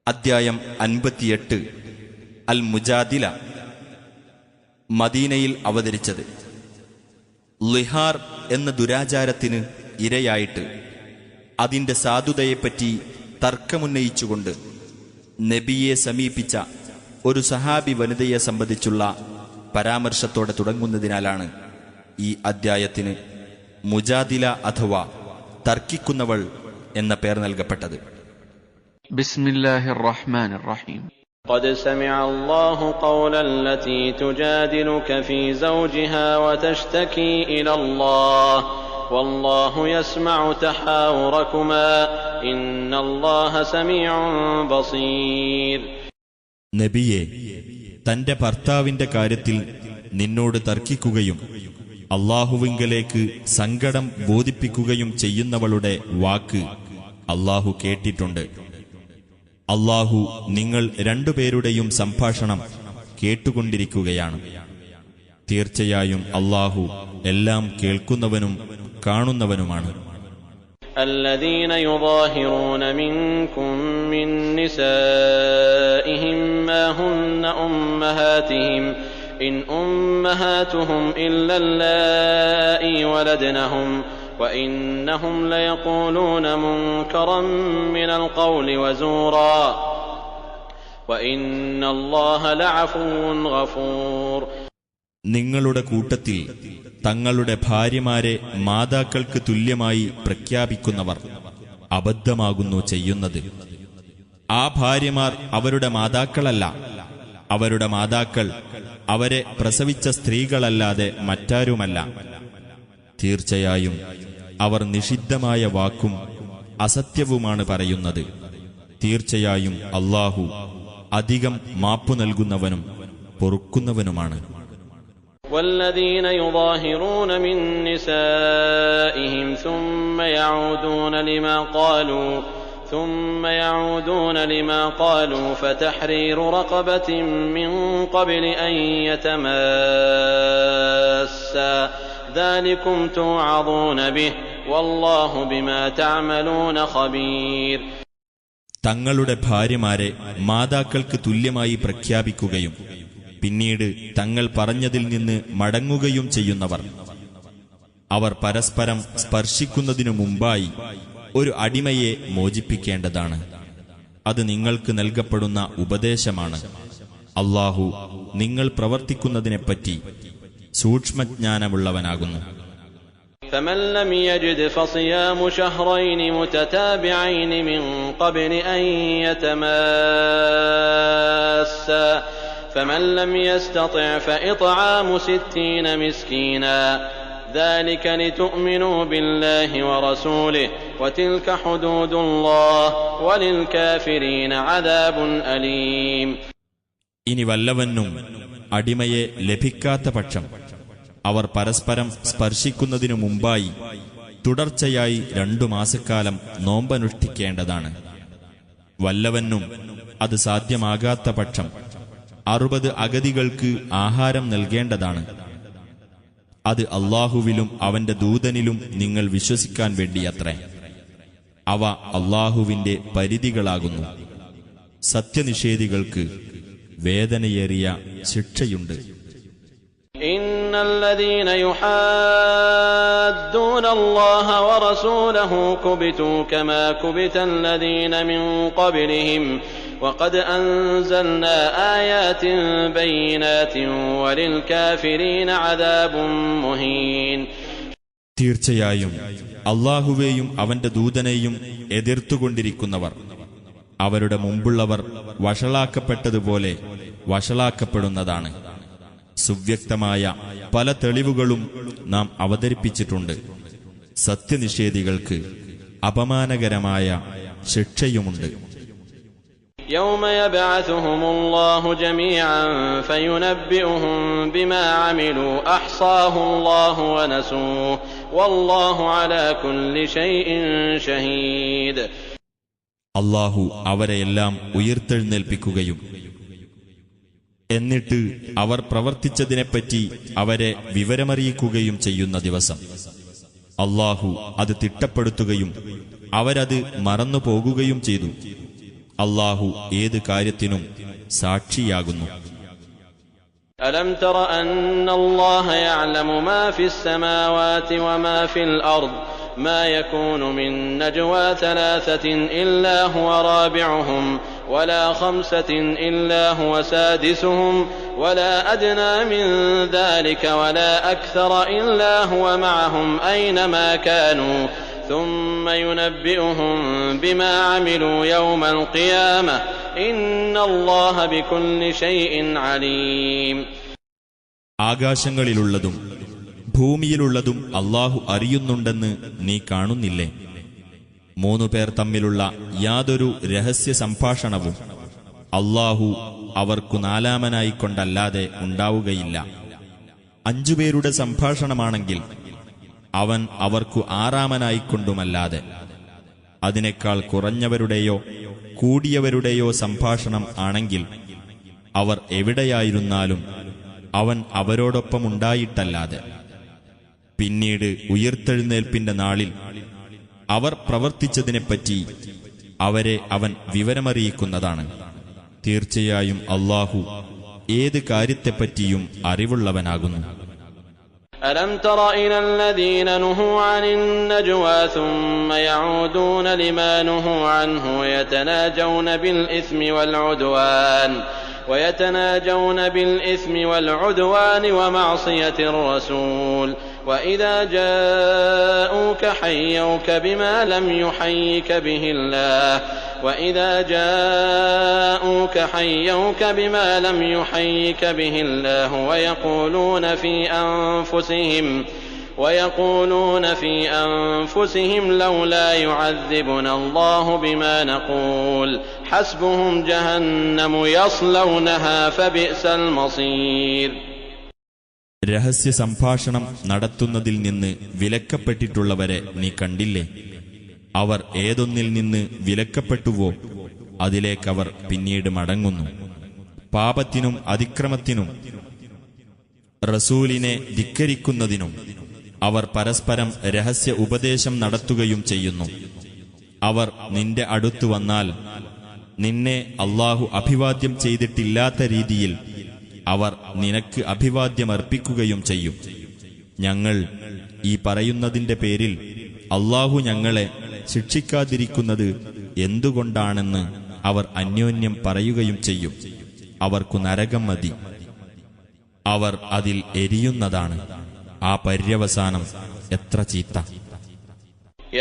അദ്ധ്യായം 58 അൽ മുജാദില. മദീനയിൽ അവതരിച്ചത്. ലിഹാർ എന്ന ദുരാചാരത്തിന് ഇരയായിട്ട് അതിൻ്റെ സാധുതയെപ്പറ്റി തർക്കമുന്നയിച്ചുകൊണ്ട് നബിയെ സമീപിച്ച ഒരു സഹാബി വനിതയെ സംബന്ധിച്ചുള്ള പരാമർശത്തോടെ തുടങ്ങുന്നതിനാലാണ് ഈ അദ്ധ്യായത്തിന് മുജാദില അഥവാ തർക്കിക്കുന്നവൾ എന്ന പേർ നൽകപ്പെട്ടത്. ബിസ്മില്ലാഹിർ റഹ്മാനിർ റഹീം. قد سمع الله قول التي تجادلك في زوجها وتشتكي إلى الله والله يسمع تحاوركما إن الله سميع بصير. നബിയെ, തന്റെ ഭർത്താവിന്റെ കാര്യത്തിൽ നിന്നോട് തർക്കിക്കുകയും അല്ലാഹുവിങ്കലേക്ക് സങ്കടം ബോധിപ്പിക്കുകയും ചെയ്യുന്നവളുടെ വാക്ക് അല്ലാഹു കേട്ടിട്ടുണ്ട്. അല്ലാഹു നിങ്ങൾ രണ്ടുപേരുടെയും സംഭാഷണം കേട്ടുകൊണ്ടിരിക്കുകയാണ്. തീർച്ചയായും അല്ലാഹു എല്ലാം കേൾക്കുന്നവനും കാണുന്നവനുമാണ്. الذين يظاهرون منكم من نسائهم ما هن أمهاتهم إن أمهاتهم إلا اللائي ولدنهم وإنهم ليقولون منكرا من القول وزورا وإن الله لعفو غفور. നിങ്ങളുടെ കൂട്ടത്തിൽ തങ്ങളുടെ ഭാര്യമാരെ മാതാക്കൾക്ക് തുല്യമായി പ്രഖ്യാപിക്കുന്നവർ അബദ്ധമാകുന്നു ചെയ്യുന്നത്. ആ ഭാര്യമാർ അവരുടെ മാതാക്കളല്ല. അവരുടെ മാതാക്കൾ അവരെ പ്രസവിച്ച സ്ത്രീകളല്ലാതെ മറ്റാരുമല്ല. തീർച്ചയായും അവർ നിഷിദ്ധമായ വാക്കും അസത്യവുമാണ് പറയുന്നത്. തീർച്ചയായും അല്ലാഹു അധികം മാപ്പു നൽകുന്നവനും പൊറുക്കുന്നവനുമാണ്. والذين يظاهرون من نسائهم ثم يعودون لما قالوا فتحرير رقبة من قبل أن يتماسا ذلكم توعظون به والله بما تعملون خبير. തങ്ങളുടെ ഭാര്യമാരെ മാതാക്കൾക്ക് തുല്യമായി പ്രഖ്യാപിക്കുകയും പിന്നീട് തങ്ങൾ പറഞ്ഞതിൽ നിന്ന് മടങ്ങുകയും ചെയ്യുന്നവർ, അവർ പരസ്പരം സ്പർശിക്കുന്നതിനു മുമ്പായി ഒരു അടിമയെ മോചിപ്പിക്കേണ്ടതാണ്. അത് നിങ്ങൾക്ക് നൽകപ്പെടുന്ന ഉപദേശമാണ്. അല്ലാഹു നിങ്ങൾ പ്രവർത്തിക്കുന്നതിനെപ്പറ്റി സൂക്ഷ്മജ്ഞാനമുള്ളവനാകുന്നു. فمن لم يجد فصيام شهرين متتابعين من قبل أن يتماسا فمن لم يستطع فإطعام 60 مسكينا ذلك لتؤمنوا بالله ورسوله وتلك حدود الله وللكافرين عذاب أليم. ഇനി വല്ലവനും അടിമയെ ലഭിക്കാത്ത പക്ഷം അവർ പരസ്പരം സ്പർശിക്കുന്നതിനു മുമ്പായി തുടർച്ചയായി 2 മാസക്കാലം നോമ്പനുഷ്ഠിക്കേണ്ടതാണ്. വല്ലവനും അത് സാധ്യമാകാത്ത പക്ഷം 60 അഗതികൾക്ക് ആഹാരം നൽകേണ്ടതാണ്. അത് അല്ലാഹുവിലും അവന്റെ ദൂതനിലും നിങ്ങൾ വിശ്വസിക്കാൻ വേണ്ടിയത്രേ. അവ അല്ലാഹുവിന്റെ പരിധികളാകുന്നു. സത്യനിഷേധികൾക്ക് വേദനയേറിയ ശിക്ഷയുണ്ട്. إن الذين يحادون الله ورسوله كبتوا كما كبت الذين من قبلهم وقد أنزلنا آيات بينات وللكافرين عذاب مهين. തീർച്ചയായും അല്ലാഹുവേയും അവന്റെ ദൂതനെയും എതിർത്തുകൊണ്ടിരിക്കുന്നവർ അവരുടെ മുമ്പുള്ളവർ വഷളാക്കപ്പെട്ടതുപോലെ വഷളാക്കപ്പെടുന്നതാണ്. സുവ്യക്തമായ പല തെളിവുകളും നാം അവതരിപ്പിച്ചിട്ടുണ്ട്. സത്യനിഷേധികൾക്ക് അപമാനകരമായ ശിക്ഷയുമുണ്ട്. يوم يبعثهم الله جميعا فينبئهم بما عملوا أحصاه الله ونسوه والله على كل شيء شهيد. അല്ലാഹു അവരെയെല്ലാം ഉയർത്തെഴുന്നേൽപ്പിക്കുകയും എന്നിട്ട് അവർ പ്രവർത്തിച്ചതിനെപ്പറ്റി അവരെ വിവരമറിയിക്കുകയും ചെയ്യുന്ന ദിവസം അല്ലാഹു അത് തിട്ടപ്പെടുത്തുകയും അവരത് മറന്നുപോകുകയും ചെയ്തു. അല്ലാഹു ഏത് കാര്യത്തിനും സാക്ഷിയാകുന്നു. ألم تر أن الله يعلم ما في السماوات وما في الأرض ما يكون من نجوى ثلاثة إلا هو رابعهم ولا خمسة إلا هو سادسهم ولا أدنى من ذلك ولا أكثر إلا هو معهم أينما كانوا ثم ينبئهم بما عملوا يوم القيامة إن الله بكل شيء عليم. ആകാശങ്ങളിലുള്ളതും ഭൂമിയിലുള്ളതും അല്ലാഹു അറിയുന്നുണ്ടെന്ന് നീ കാണുന്നില്ലേ? 3 പേർ തമ്മിലുള്ള യാതൊരു രഹസ്യ സംഭാഷണവും അല്ലാഹു അവർക്കു 4-മനായിക്കൊണ്ടല്ലാതെ ഉണ്ടാവുകയില്ല. 5 പേരുടെ സംഭാഷണമാണെങ്കിൽ അവൻ അവർക്കു 6-മനായിക്കൊണ്ടുമല്ലാതെ. അതിനേക്കാൾ കുറഞ്ഞവരുടെയോ കൂടിയവരുടെയോ സംഭാഷണം ആണെങ്കിൽ അവർ എവിടെയായിരുന്നാലും അവൻ അവരോടൊപ്പമുണ്ടായിട്ടല്ലാതെ. പിന്നീട് ഉയിർത്തെഴുന്നേൽപ്പിന്റെ നാളിൽ അവർ പ്രവർത്തിച്ചതിനെപ്പറ്റി അവരെ അവൻ വിവരമറിയിക്കുന്നതാണ്. തീർച്ചയായും അല്ലാഹു ഏത് കാര്യത്തെപ്പറ്റിയും അറിവുള്ളവനാകുന്നു. ألم تر إلى الذين نهوا عن النجوى ثم يعودون لما نهوا عنه ويتناجون بالإثم والعدوان ومعصية الرسول وإذا جاءوك حيوك بما لم يحيك به الله ويقولون في أنفسهم لولا يعذبنا الله بما نقول حسبهم جهنم يصلونها فبئس المصير. രഹസ്യ സംഭാഷണം നടത്തുന്നതിൽ നിന്ന് വിലക്കപ്പെട്ടിട്ടുള്ളവരെ നീ കണ്ടില്ലേ? അവർ ഏതൊന്നിൽ നിന്ന് വിലക്കപ്പെട്ടുവോ അതിലേക്കവർ പിന്നീട് മടങ്ങുന്നു. പാപത്തിനും അതിക്രമത്തിനും റസൂലിനെ ധിക്കരിക്കുന്നതിനും അവർ പരസ്പരം രഹസ്യ ഉപദേശം നടത്തുകയും ചെയ്യുന്നു. അവർ നിന്റെ അടുത്തു വന്നാൽ നിന്നെ അല്ലാഹു അഭിവാദ്യം ചെയ്തിട്ടില്ലാത്ത രീതിയിൽ അവർ നിനക്ക് അഭിവാദ്യമർപ്പിക്കുകയും ചെയ്യും. ഞങ്ങൾ ഈ പറയുന്നതിന്റെ പേരിൽ അല്ലാഹു ഞങ്ങളെ ശിക്ഷിക്കാതിരിക്കുന്നത് എന്തുകൊണ്ടാണെന്ന് അവർ അന്യോന്യം പറയുകയും ചെയ്യും. അവർക്കു നരകം മതി, അവർ അതിൽ എരിയുന്നതാണ്. ആ പര്യവസാനം എത്ര ചീത്ത!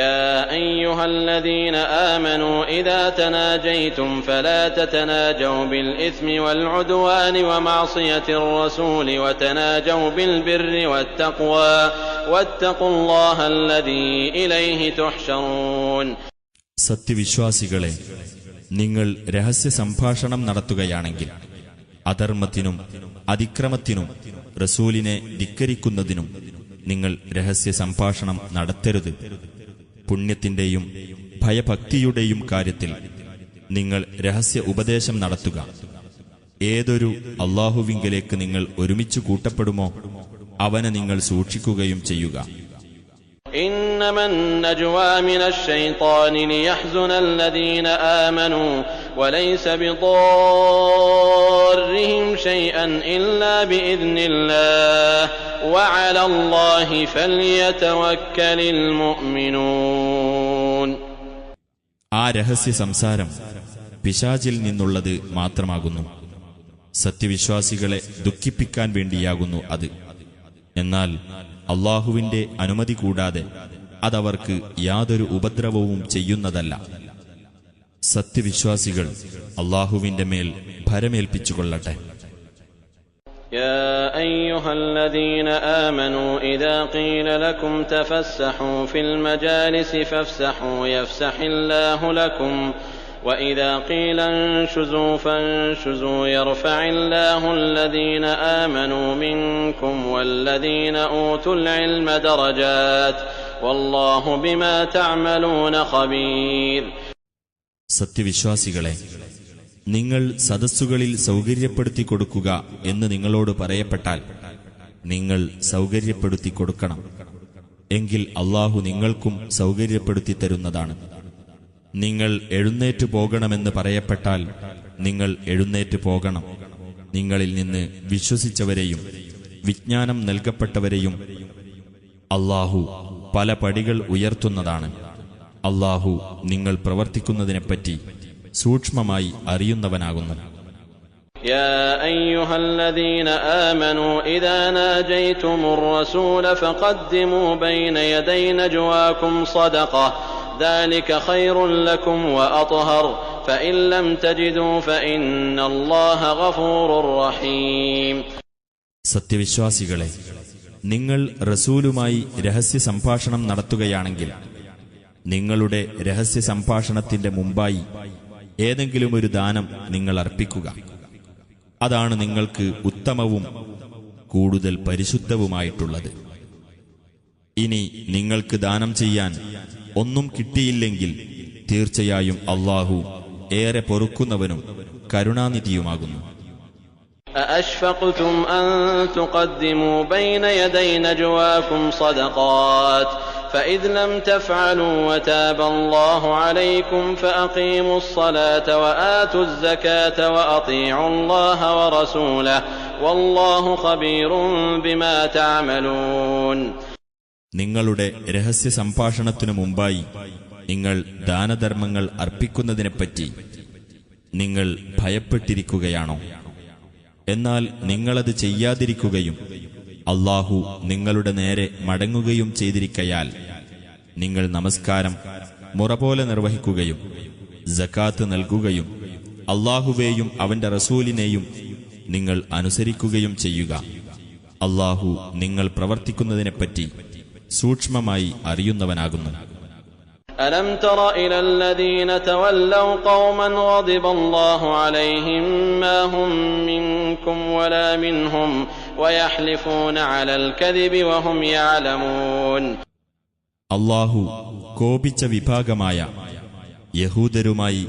يا أيها الذين آمنوا إذا تناجيتم فلا تتناجوا بالإثم والعدوان ومعصية الرسول وتناجوا بالبر والتقوى واتقوا الله الذي إليه تحشرون. സത്യവിശ്വാസികളെ, നിങ്ങൾ രഹസ്യ സംഭാഷണം നടത്തുകയാണെങ്കിൽ അധർമ്മത്തിനും അതിക്രമത്തിനും റസൂലിനെ ധിക്കരിക്കുന്നതിനും നിങ്ങൾ രഹസ്യ സംഭാഷണം നടത്തരുത്. പുണ്യത്തിന്റെയും ഭയഭക്തിയുടെയും കാര്യത്തിൽ നിങ്ങൾ രഹസ്യ ഉപദേശം നടത്തുക. ഏതൊരു അല്ലാഹുവിങ്കലേക്ക് നിങ്ങൾ ഒരുമിച്ചു കൂട്ടപ്പെടുമോ അവനെ നിങ്ങൾ സൂക്ഷിക്കുകയും ചെയ്യുക. إنما النجوى من الشيطان ليحزن الذين آمنوا وليس بضارهم شيئا إلا بإذن الله وعلى الله فليتوكل المؤمنون. ആ രഹസ്യ സംസാരം പിശാചിൽ നിന്നുള്ളത് മാത്രമാകുന്നു. സത്യവിശ്വാസികളെ ദുഃഖിപ്പിക്കാൻ വേണ്ടിയാകുന്നു അത്. എന്നാൽ അല്ലാഹുവിന്റെ അനുമതി കൂടാതെ അതവർക്ക് യാതൊരു ഉപദ്രവവും ചെയ്യുന്നതല്ല. സത്യവിശ്വാസികൾ അല്ലാഹുവിന്റെ മേൽ ഭരമേൽപ്പിച്ചുകൊള്ളട്ടെ. يا أيها الذين آمنوا إذا قيل لكم تفسحوا في المجالس فافسحوا يفسح الله لكم وإذا قيل انشزوا فانشزوا يرفع الله الذين آمنوا منكم والذين أوتوا العلم درجات والله بما تعملون خبير. സത്യവിശ്വാസികളെ, നിങ്ങൾ സദസ്സുകളിൽ സൗകര്യപ്പെടുത്തി കൊടുക്കുക എന്ന് നിങ്ങളോട് പറയപ്പെട്ടാൽ നിങ്ങൾ സൗകര്യപ്പെടുത്തി കൊടുക്കണം. എങ്കിൽ അല്ലാഹു നിങ്ങൾക്കും സൗകര്യപ്പെടുത്തി തരുന്നതാണ്. നിങ്ങൾ എഴുന്നേറ്റു പോകണമെന്ന് പറയപ്പെട്ടാൽ നിങ്ങൾ എഴുന്നേറ്റു പോകണം. നിങ്ങളിൽ നിന്ന് വിശ്വസിച്ചവരെയും വിജ്ഞാനം നൽകപ്പെട്ടവരെയും അല്ലാഹു പല പടികൾ ഉയർത്തുന്നതാണ്. അല്ലാഹു നിങ്ങൾ പ്രവർത്തിക്കുന്നതിനെപ്പറ്റി സൂക്ഷ്മമായി അറിയുന്നവനാകുന്നു. يا أيها الذين آمنوا إذا ناجيتم الرسول فقدموا بين يدي نجواكم صدقة ذلك خير لكم وأطهر فإن لم تجدوا فإن الله غفور رحيم. സത്യവിശ്വാസികളെ, നിങ്ങൾ റസൂലുമായി രഹസ്യ സംഭാഷണം നടത്തുകയാണെങ്കിൽ നിങ്ങളുടെ രഹസ്യ സംഭാഷണത്തിന്റെ മുമ്പായി ഏതെങ്കിലും ഒരു ദാനം നിങ്ങൾ അർപ്പിക്കുക. അതാണ് നിങ്ങൾക്ക് ഉത്തമവും കൂടുതൽ പരിശുദ്ധവുമായിട്ടുള്ളത്. ഇനി നിങ്ങൾക്ക് ദാനം ചെയ്യാൻ ഒന്നും കിട്ടിയില്ലെങ്കിൽ തീർച്ചയായും അല്ലാഹു ഏറെ പൊറുക്കുന്നവനും കരുണാനിധിയുമാകുന്നു. أأشفقتم أن تقدموا بين يدي نجواكم صدقات فإذ لم تفعلوا وتاب الله عليكم فأقيموا الصلاة وآتوا الزكاة وأطيعوا الله ورسوله والله خبير بما تعملون. നിങ്ങളുടെ രഹസ്യ സംഭാഷണത്തിനു മുമ്പായി നിങ്ങൾ ദാനധർമ്മങ്ങൾ അർപ്പിക്കുന്നതിനെപ്പറ്റി നിങ്ങൾ ഭയപ്പെട്ടിരിക്കുകയാണോ? എന്നാൽ നിങ്ങളത് ചെയ്യാതിരിക്കുകയും അല്ലാഹു നിങ്ങളുടെ നേരെ മടങ്ങുകയും ചെയ്തിരിക്കയാൽ നിങ്ങൾ നമസ്കാരം മുറപോലെ നിർവഹിക്കുകയും സകാത്ത് നൽകുകയും അല്ലാഹുവേയും അവന്റെ റസൂലിനെയും നിങ്ങൾ അനുസരിക്കുകയും ചെയ്യുക. അല്ലാഹു നിങ്ങൾ പ്രവർത്തിക്കുന്നതിനെപ്പറ്റി സൂക്ഷ്മമായി അറിയുന്നവനാകുന്നു. ألم تر إلى الذين تولوا قوما غضب الله عليهم ما هم منكم ولا منهم ويحلفون على الكذب وهم يعلمون. അല്ലാഹു കോപിച്ച വിഭാഗമായ യഹൂദരുമായി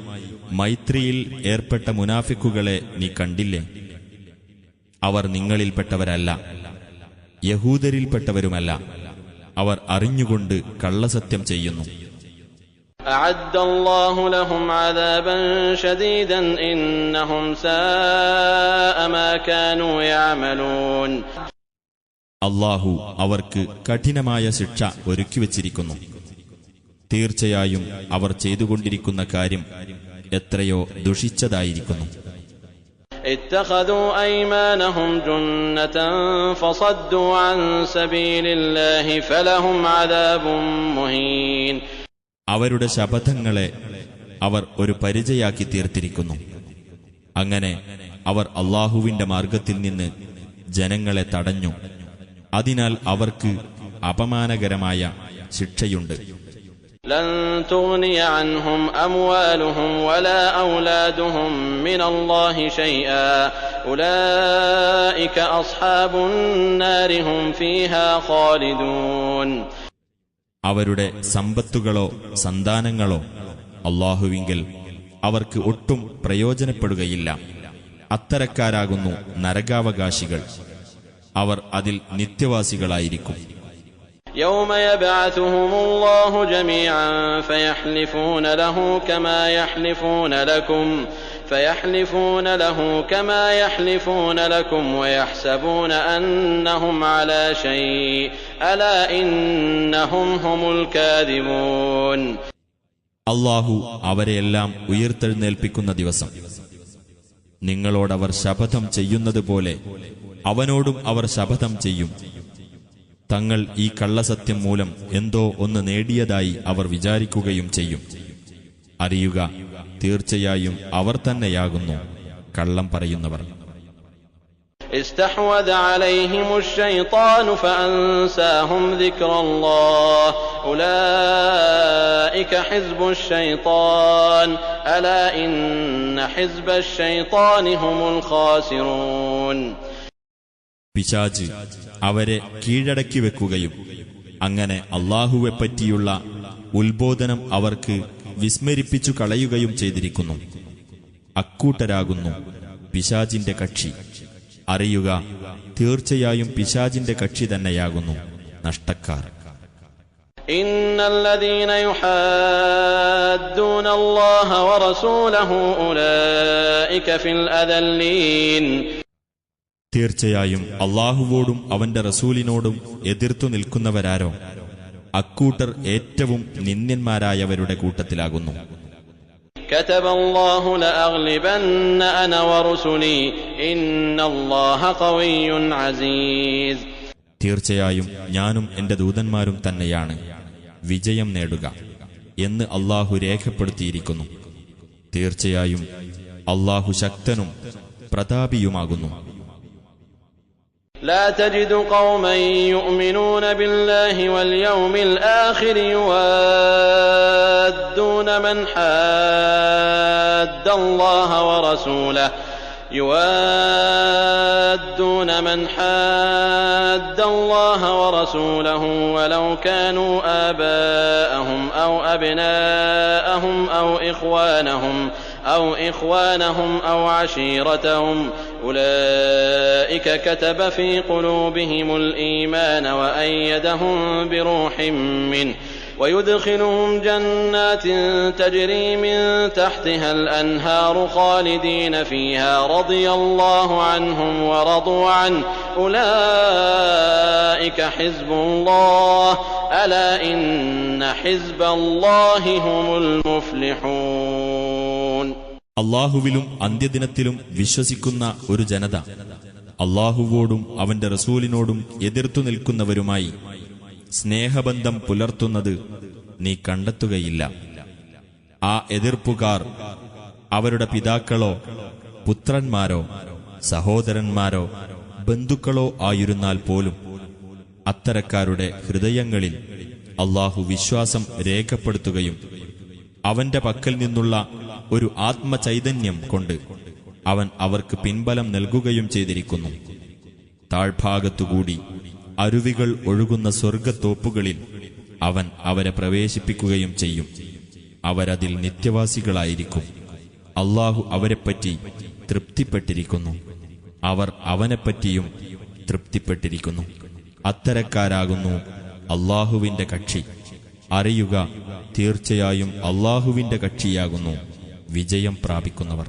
മൈത്രിയിൽ ഏർപ്പെട്ട മുനാഫിക്കുകളെ നീ കണ്ടില്ലേ? അവർ നിങ്ങളിൽപ്പെട്ടവരല്ല, യഹൂദരിൽപ്പെട്ടവരുമല്ല. അവർ അറിഞ്ഞുകൊണ്ട് കള്ളസത്യം ചെയ്യുന്നു. أعد الله لهم عذابا شديدا إنهم ساء ما كانوا يعملون. അല്ലാഹു അവർക്ക് കഠിനമായ ശിക്ഷ ഒരുക്കിവച്ചിരിക്കുന്നു. തീർച്ചയായും അവർ ചെയ്തുകൊണ്ടിരിക്കുന്ന കാര്യം എത്രയോ ദുഷിച്ചതായിരിക്കുന്നു. اتخذوا أيمانهم جنة فصدوا عن سبيل الله فلهم عذاب مهين. അവരുടെ ശപഥങ്ങളെ അവർ ഒരു പരിചയാക്കി തീർത്തിരിക്കുന്നു. അങ്ങനെ അവർ അല്ലാഹുവിന്റെ മാർഗത്തിൽ നിന്ന് ജനങ്ങളെ തടഞ്ഞു. അതിനാൽ അവർക്ക് അപമാനകരമായ ശിക്ഷയുണ്ട്. لن تغني عنهم أموالهم ولا أولادهم من الله شيئا أولئك أصحاب النار هم فيها خالدون. അവരുടെ സമ്പത്തുകളോ സന്താനങ്ങളോ അല്ലാഹുവിങ്കൽ അവർക്ക് ഒട്ടും പ്രയോജനപ്പെടുകയില്ല. അത്തരക്കാരാകുന്നു നരകാവകാശികൾ. അവർ അതിൽ നിത്യവാസികളായിരിക്കും. يوم يبعثهم الله جميعا فيحلفون له كما يحلفون لكم ويحسبون أنهم على شيء ألا إنهم هم الكاذبون. അല്ലാഹു അവരെയെല്ലാം ഉയർത്തെഴുന്നേൽപ്പിക്കുന്ന ദിവസം നിങ്ങളോടവർ ശപഥം ചെയ്യുന്നത് പോലെ അവനോടും അവർ ശപഥം ചെയ്യും. തങ്ങൾ ഈ കള്ളസത്യം മൂലം എന്തോ ഒന്ന് നേടിയതായി അവർ വിചാരിക്കുകയും ചെയ്യും. അറിയുക, തീർച്ചയായും അവർ തന്നെയാകുന്നു കള്ളം പറയുന്നവർ. استحوذ عليهم الشيطان فأنساهم ذكر الله أولئك حزب الشيطان ألا إن حزب الشيطان هم الخاسرون. പിശാച് അവരെ കീഴടക്കി വെക്കുകയും അങ്ങനെ അല്ലാഹുവെപ്പറ്റിയുള്ള ഉത്ബോധനം അവർക്ക് വിസ്മരിപ്പിച്ചു കളയുകയും ചെയ്തിരിക്കുന്നു. അക്കൂട്ടരാകുന്നു പിശാചിന്റെ കക്ഷി. അറിയുക, തീർച്ചയായും പിശാചിന്റെ കക്ഷി തന്നെയാകുന്നു നഷ്ടക്കാർ. إن الذين يحادون الله ورسوله أولئك في الأذلين. തീർച്ചയായും അല്ലാഹുവോടും അവന്റെ റസൂലിനോടും എതിർത്തു നിൽക്കുന്നവരാരോ അക്കൂട്ടർ ഏറ്റവും നിന്ദ്യന്മാരായവരുടെ കൂട്ടത്തിലാകുന്നു. كتب الله لأغلبن أنا ورسلي إن الله قوي عزيز. തീർച്ചയായും ഞാനും എന്റെ ദൂതന്മാരും തന്നെയാണ് വിജയം നേടുക എന്ന് അല്ലാഹു രേഖപ്പെടുത്തിയിരിക്കുന്നു. തീർച്ചയായും അല്ലാഹു ശക്തനും പ്രതാപിയുമാകുന്നു. لا تجد قوما يؤمنون بالله واليوم الآخر يوادون من حاد الله ورسوله ولو كانوا آباءهم أو أبناءهم أو إخوانهم أو عشيرتهم أولئك كتب في قلوبهم الإيمان وأيدهم بروح منه ويدخلهم جنات تجري من تحتها الأنهار خالدين فيها رضي الله عنهم ورضوا عنه أولئك حزب الله ألا إن حزب الله هم المفلحون. അല്ലാഹുവിലും അന്ത്യദിനത്തിലും വിശ്വസിക്കുന്ന ഒരു ജനത അല്ലാഹുവോടും അവന്റെ റസൂലിനോടും എതിർത്തു നിൽക്കുന്നവരുമായി സ്നേഹബന്ധം പുലർത്തുന്നത് നീ കണ്ടെത്തുകയില്ല. ആ എതിർപ്പുകാർ അവരുടെ പിതാക്കളോ പുത്രന്മാരോ സഹോദരന്മാരോ ബന്ധുക്കളോ ആയിരുന്നാൽ പോലും അത്തരക്കാരുടെ ഹൃദയങ്ങളിൽ അല്ലാഹു വിശ്വാസം രേഖപ്പെടുത്തുകയും അവന്റെ പക്കൽ നിന്നുള്ള ഒരു ആത്മചൈതന്യം കൊണ്ട് അവൻ അവർക്ക് പിൻബലം നൽകുകയും ചെയ്തിരിക്കുന്നു. താഴ്ഭാഗത്തുകൂടി അരുവികൾ ഒഴുകുന്ന സ്വർഗത്തോപ്പുകളിൽ അവൻ അവരെ പ്രവേശിപ്പിക്കുകയും ചെയ്യും. അവരതിൽ നിത്യവാസികളായിരിക്കും. അല്ലാഹു അവരെപ്പറ്റി തൃപ്തിപ്പെട്ടിരിക്കുന്നു. അവർ അവനെപ്പറ്റിയും തൃപ്തിപ്പെട്ടിരിക്കുന്നു. അത്തരക്കാരാകുന്നു അല്ലാഹുവിന്റെ കക്ഷി. അറിയുക, തീർച്ചയായും അല്ലാഹുവിന്റെ കക്ഷിയാകുന്നു വിജയം പ്രാപിക്കുന്നവർ.